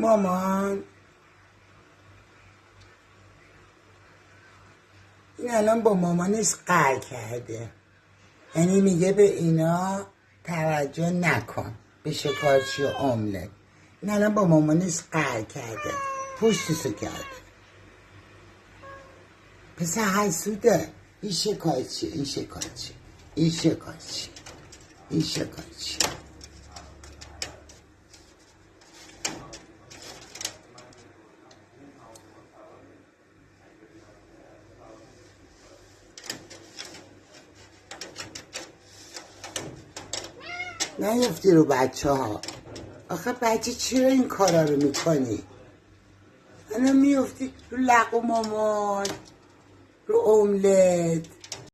مامان این الان با مامانش قهر کرده، یعنی میگه به اینا توجه نکن، به شکارچی و املت. این الان با مامانش قهر کرده، پشتشو کرده. پسر حسوده، این شکارچی، این شکارچی، این شکارچی، این شکارچی. نیفتی رو بچه ها. آخه بچه چرا این کارا رو میکنی؟ الان میفتی رو لق و مامان، رو املت.